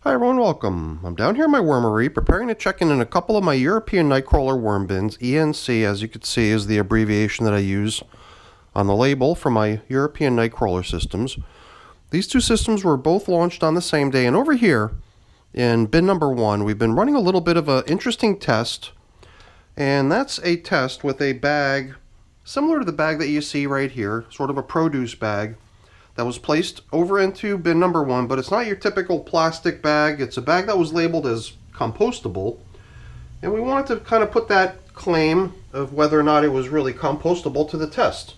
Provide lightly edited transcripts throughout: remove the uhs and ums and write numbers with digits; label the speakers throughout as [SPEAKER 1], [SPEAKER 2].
[SPEAKER 1] Hi everyone, welcome. I'm down here in my wormery preparing to check in a couple of my European Nightcrawler worm bins. ENC, as you can see, is the abbreviation that I use on the label for my European Nightcrawler systems. These two systems were both launched on the same day, and over here in bin number 1, we've been running a little bit of an interesting test, and that's a test with a bag similar to the bag that you see right here, sort of a produce bag that was placed over into bin number 1, but it's not your typical plastic bag. It's a bag that was labeled as compostable, and we wanted to kind of put that claim of whether or not it was really compostable to the test.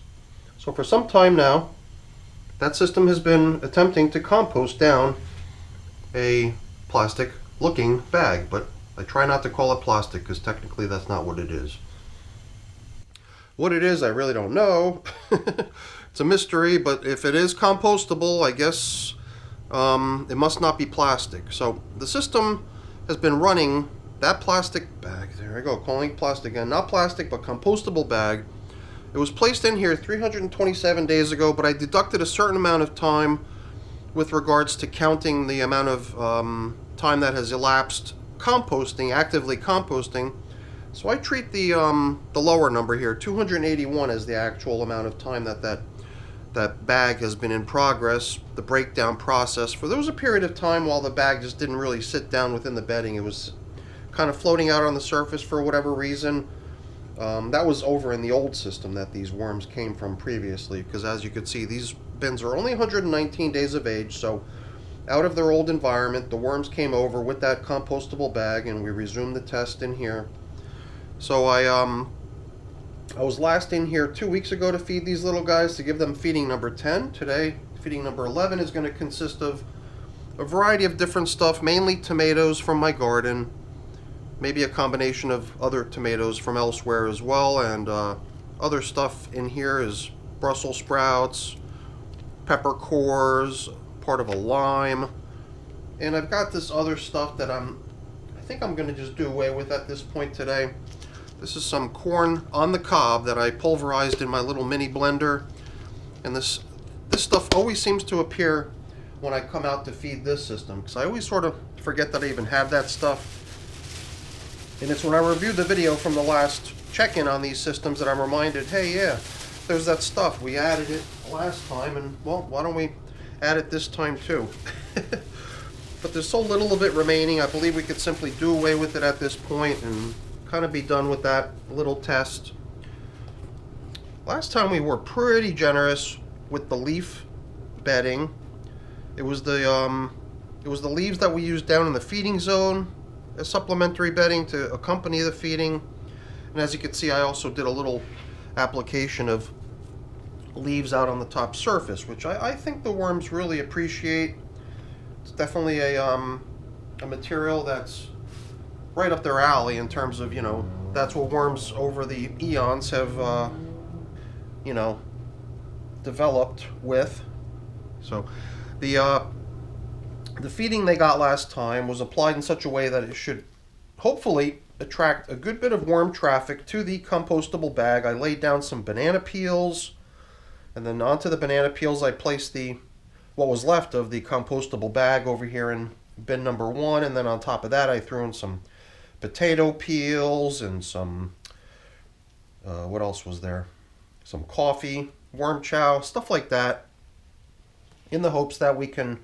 [SPEAKER 1] So for some time now, that system has been attempting to compost down a plastic looking bag, but I try not to call it plastic because technically that's not what it is. What it is, I really don't know. It's a mystery, but if it is compostable, I guess it must not be plastic. So the system has been running that plastic bag. There I go, calling it plastic again. Not plastic, but compostable bag. It was placed in here 327 days ago, but I deducted a certain amount of time with regards to counting the amount of time that has elapsed composting, actively composting. So I treat the lower number here, 281, as the actual amount of time that bag has been in progress, the breakdown process. For there was a period of time while the bag just didn't really sit down within the bedding. It was kind of floating out on the surface for whatever reason. That was over in the old system that these worms came from previously, because as you could see, these bins are only 119 days of age, so out of their old environment, the worms came over with that compostable bag, and we resumed the test in here. So I was last in here 2 weeks ago to feed these little guys, to give them feeding number 10. Today, feeding number 11 is going to consist of a variety of different stuff, mainly tomatoes from my garden, maybe a combination of other tomatoes from elsewhere as well, and other stuff in here is Brussels sprouts, peppercorns, part of a lime, and I've got this other stuff that I think I'm going to just do away with at this point today. This is some corn on the cob that I pulverized in my little mini blender, and this stuff always seems to appear when I come out to feed this system, because I always sort of forget that I even have that stuff. And it's when I reviewed the video from the last check-in on these systems that I'm reminded, hey, yeah, there's that stuff. We added it last time, and well, why don't we add it this time too? But there's so little of it remaining, I believe we could simply do away with it at this point and kind of be done with that little test. Last time we were pretty generous with the leaf bedding. It was the leaves that we used down in the feeding zone as supplementary bedding to accompany the feeding. And as you can see, I also did a little application of leaves out on the top surface, which I think the worms really appreciate. It's definitely a material that's right up their alley in terms of, that's what worms over the eons have, developed with. So the feeding they got last time was applied in such a way that it should hopefully attract a good bit of worm traffic to the compostable bag. I laid down some banana peels, and then onto the banana peels I placed what was left of the compostable bag over here in bin number 1, and then on top of that I threw in some potato peels and some, what else was there? Some coffee, worm chow, stuff like that, in the hopes that we can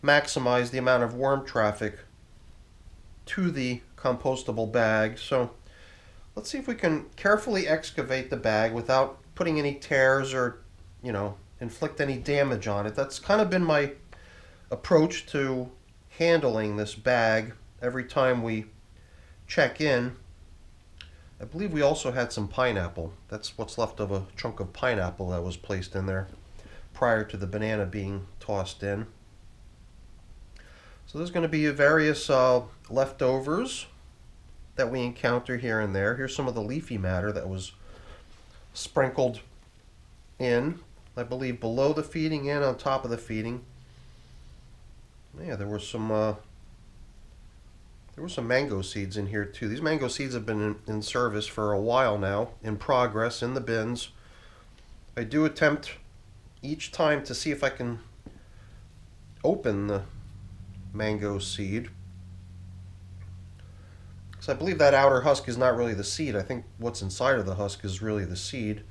[SPEAKER 1] maximize the amount of worm traffic to the compostable bag. So let's see if we can carefully excavate the bag without putting any tears or, inflict any damage on it. That's kind of been my approach to handling this bag every time we check in. I believe we also had some pineapple. That's what's left of a chunk of pineapple that was placed in there prior to the banana being tossed in. So there's going to be various leftovers that we encounter here and there. Here's some of the leafy matter that was sprinkled in, I believe, below the feeding and on top of the feeding. Yeah, there were some mango seeds in here too. These mango seeds have been in service for a while now, in progress in the bins. I do attempt each time to see if I can open mango seed. So I believe that outer husk is not really the seed. I think what's inside of the husk is really the seed.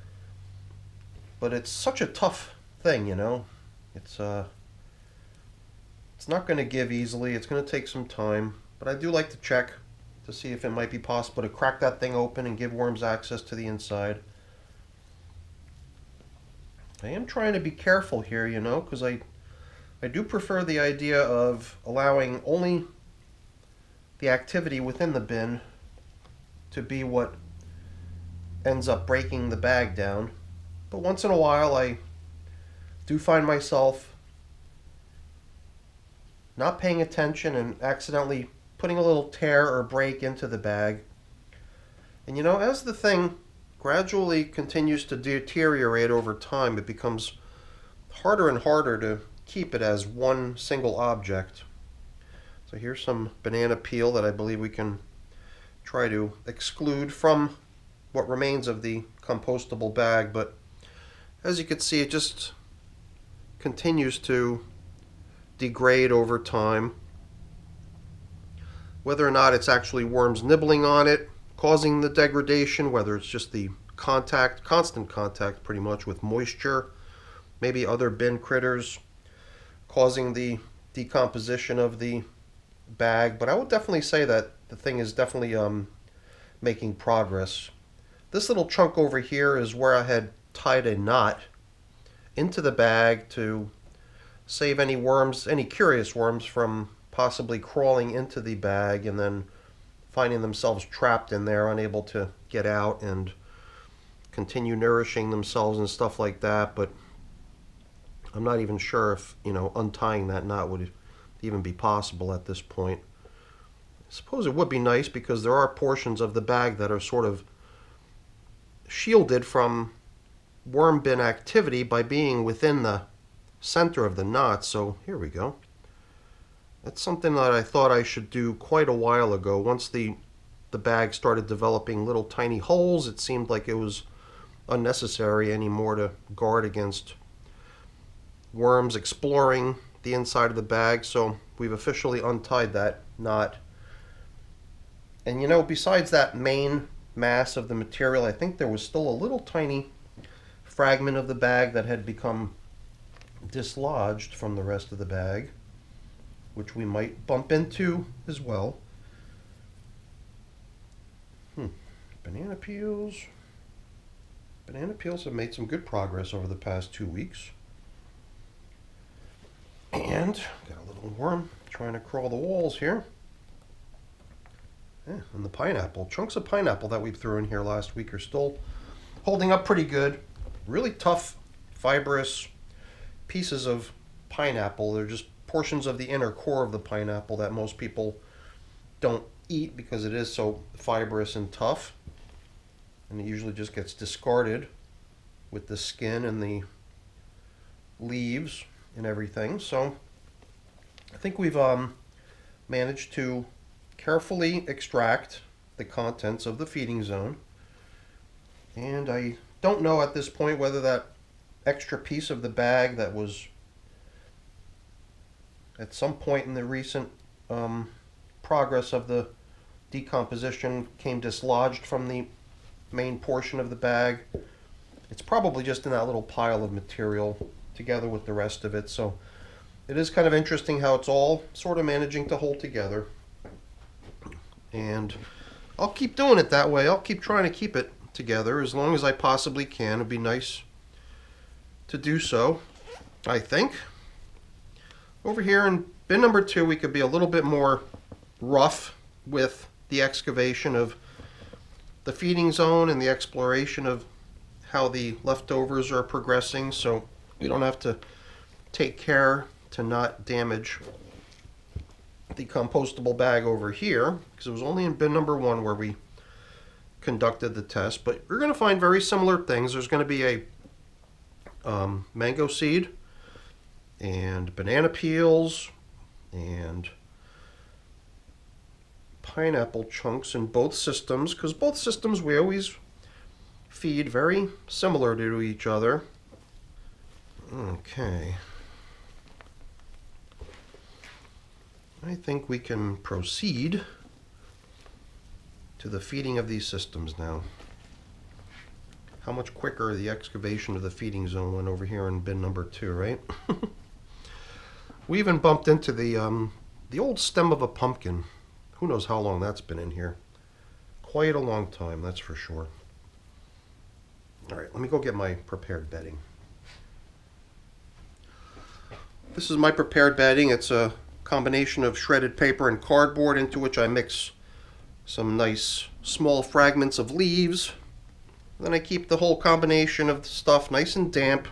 [SPEAKER 1] But it's such a tough thing, you know. It's not going to give easily. It's going to take some time. But I do like to check to see if it might be possible to crack that thing open and give worms access to the inside. I am trying to be careful here, you know, because I do prefer the idea of allowing only the activity within the bin to be what ends up breaking the bag down. But once in a while I do find myself not paying attention and accidentally putting a little tear or break into the bag. And you know, as the thing gradually continues to deteriorate over time, it becomes harder and harder to keep it as one single object. So here's some banana peel that I believe we can try to exclude from what remains of the compostable bag, but as you can see, it just continues to degrade over time. Whether or not it's actually worms nibbling on it causing the degradation, whether it's just the contact, constant contact pretty much with moisture, maybe other bin critters causing the decomposition of the bag, but I would definitely say that the thing is definitely making progress. This little chunk over here is where I had tied a knot into the bag to save any worms, any curious worms, from possibly crawling into the bag and then finding themselves trapped in there, unable to get out and continue nourishing themselves and stuff like that. But I'm not even sure if, you know, untying that knot would even be possible at this point. I suppose it would be nice because there are portions of the bag that are sort of shielded from worm bin activity by being within the center of the knot. So here we go. That's something that I thought I should do quite a while ago. Once the bag started developing little tiny holes, it seemed like it was unnecessary anymore to guard against worms exploring the inside of the bag. So we've officially untied that knot. And you know, besides that main mass of the material, I think there was still a little tiny fragment of the bag that had become dislodged from the rest of the bag, which we might bump into as well. Banana peels. Banana peels have made some good progress over the past 2 weeks. And got a little worm trying to crawl the walls here. Yeah, and the pineapple, chunks of pineapple that we threw in here last week are still holding up pretty good. Really tough, fibrous pieces of pineapple. They're just portions of the inner core of the pineapple that most people don't eat because it is so fibrous and tough. And it usually just gets discarded with the skin and the leaves and everything. So I think we've managed to carefully extract the contents of the feeding zone. And I don't know at this point whether that extra piece of the bag that was at some point in the recent progress of the decomposition came dislodged from the main portion of the bag. It's probably just in that little pile of material together with the rest of it. So it is kind of interesting how it's all sort of managing to hold together. And I'll keep doing it that way. I'll keep trying to keep it together as long as I possibly can. It'd be nice to do so, I think. Over here in bin number 2, we could be a little bit more rough with the excavation of the feeding zone and the exploration of how the leftovers are progressing, so we don't have to take care to not damage the compostable bag over here, because it was only in bin number 1 where we conducted the test. But we're going to find very similar things. There's going to be a mango seed and banana peels and pineapple chunks in both systems, because both systems we always feed very similar to each other. Okay. I think we can proceed to the feeding of these systems now. How much quicker the excavation of the feeding zone went over here in bin number 2, right? We even bumped into the old stem of a pumpkin. Who knows how long that's been in here. Quite a long time, that's for sure. All right, let me go get my prepared bedding. This is my prepared bedding. It's a combination of shredded paper and cardboard into which I mix some nice small fragments of leaves. Then I keep the whole combination of the stuff nice and damp.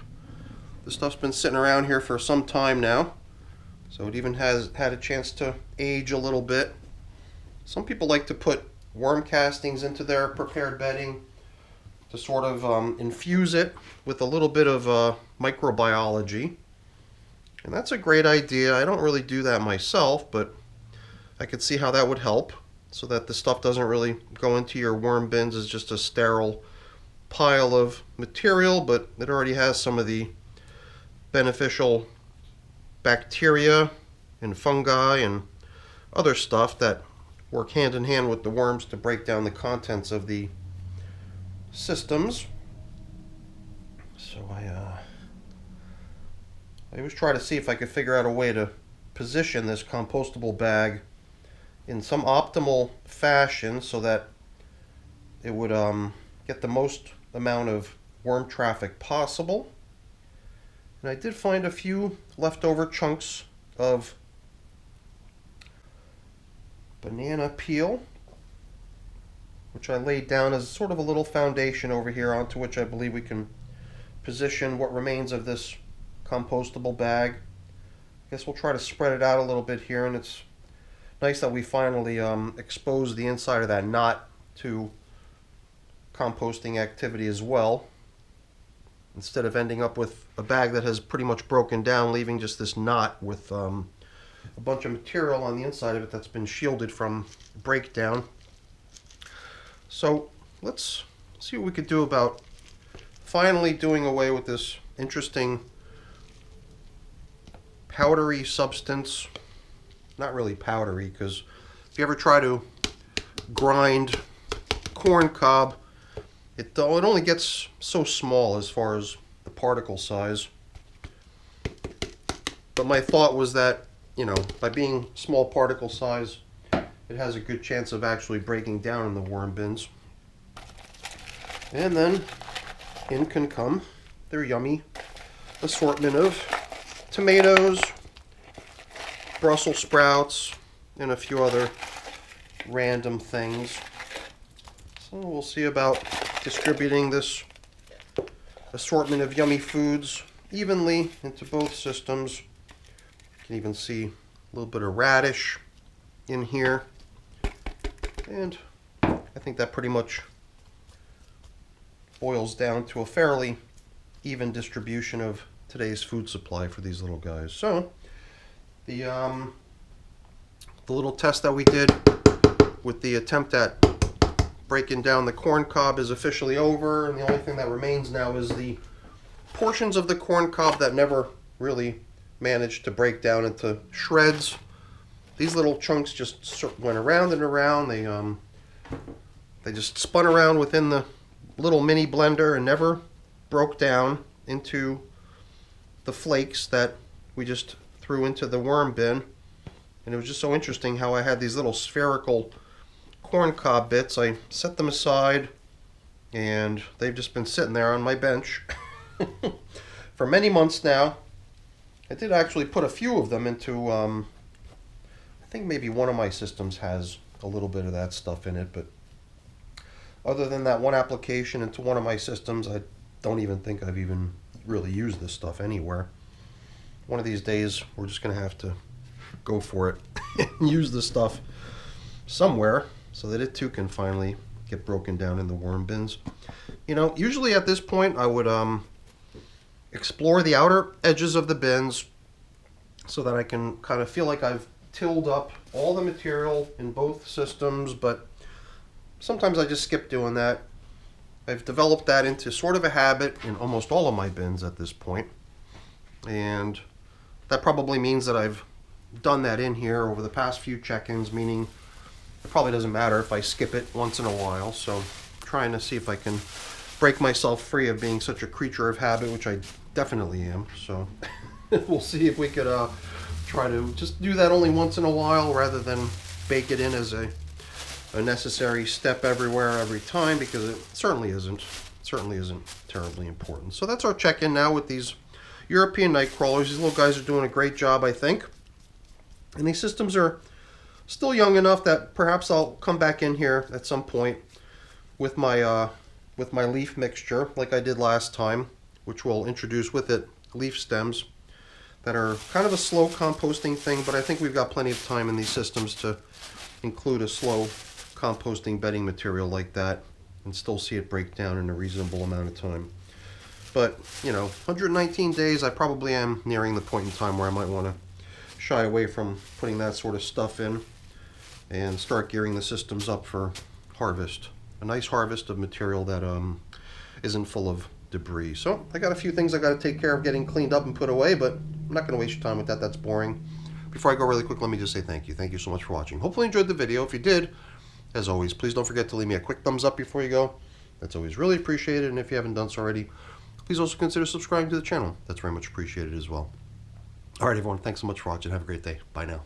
[SPEAKER 1] The stuff's been sitting around here for some time now, so it even has had a chance to age a little bit. Some people like to put worm castings into their prepared bedding to sort of infuse it with a little bit of microbiology. And that's a great idea. I don't really do that myself, but I could see how that would help, so that the stuff doesn't really go into your worm bins as just a sterile pile of material, but it already has some of the beneficial bacteria and fungi and other stuff that work hand in hand with the worms to break down the contents of the systems. So I always try to see if I could figure out a way to position this compostable bag in some optimal fashion so that it would get the most amount of worm traffic possible. And I did find a few leftover chunks of banana peel, which I laid down as sort of a little foundation over here onto which I believe we can position what remains of this compostable bag. I guess we'll try to spread it out a little bit here, and it's nice that we finally exposed the inside of that knot to composting activity as well, instead of ending up with a bag that has pretty much broken down, leaving just this knot with a bunch of material on the inside of it that's been shielded from breakdown. So let's see what we could do about finally doing away with this interesting powdery substance. Not really powdery, because if you ever try to grind corn cob, it only gets so small as far as the particle size. But my thought was that, you know, by being small particle size, it has a good chance of actually breaking down in the worm bins. And then in can come their yummy assortment of tomatoes, Brussels sprouts, and a few other random things. So we'll see about distributing this assortment of yummy foods evenly into both systems. You can even see a little bit of radish in here. And I think that pretty much boils down to a fairly even distribution of today's food supply for these little guys. So the little test that we did with the attempt at breaking down the corn cob is officially over, and the only thing that remains now is the portions of the corn cob that never really managed to break down into shreds. These little chunks just went around and around. They just spun around within the little mini blender and never broke down into the flakes that we just threw into the worm bin. And it was just so interesting how I had these little spherical corn cob bits. I set them aside, and they've just been sitting there on my bench for many months now. I did actually put a few of them into, I think maybe one of my systems has a little bit of that stuff in it, but other than that one application into one of my systems, I don't even think I've even really used this stuff anywhere. One of these days, we're just going to have to go for it and use this stuff somewhere so that it too can finally get broken down in the worm bins. You know, usually at this point, I would explore the outer edges of the bins so that I can kind of feel like I've tilled up all the material in both systems, but sometimes I just skip doing that. I've developed that into sort of a habit in almost all of my bins at this point, and that probably means that I've done that in here over the past few check-ins, meaning it probably doesn't matter if I skip it once in a while. So I'm trying to see if I can break myself free of being such a creature of habit, which I definitely am. So we'll see if we could try to just do that only once in a while rather than bake it in as a necessary step everywhere every time, because it certainly isn't. Certainly isn't terribly important. So that's our check-in now with these European night crawlers. These little guys are doing a great job, I think. And these systems are still young enough that perhaps I'll come back in here at some point with my leaf mixture like I did last time, which will introduce with it leaf stems that are kind of a slow composting thing, but I think we've got plenty of time in these systems to include a slow composting bedding material like that and still see it break down in a reasonable amount of time. But, you know, 119 days, I probably am nearing the point in time where I might want to shy away from putting that sort of stuff in and start gearing the systems up for harvest. A nice harvest of material that isn't full of debris. So I got a few things I got to take care of getting cleaned up and put away, but I'm not going to waste your time with that. That's boring. Before I go really quick, let me just say thank you. Thank you so much for watching. Hopefully you enjoyed the video. If you did, as always, please don't forget to leave me a quick thumbs up before you go. That's always really appreciated. And if you haven't done so already, please also consider subscribing to the channel. That's very much appreciated as well. All right, everyone. Thanks so much for watching. Have a great day. Bye now.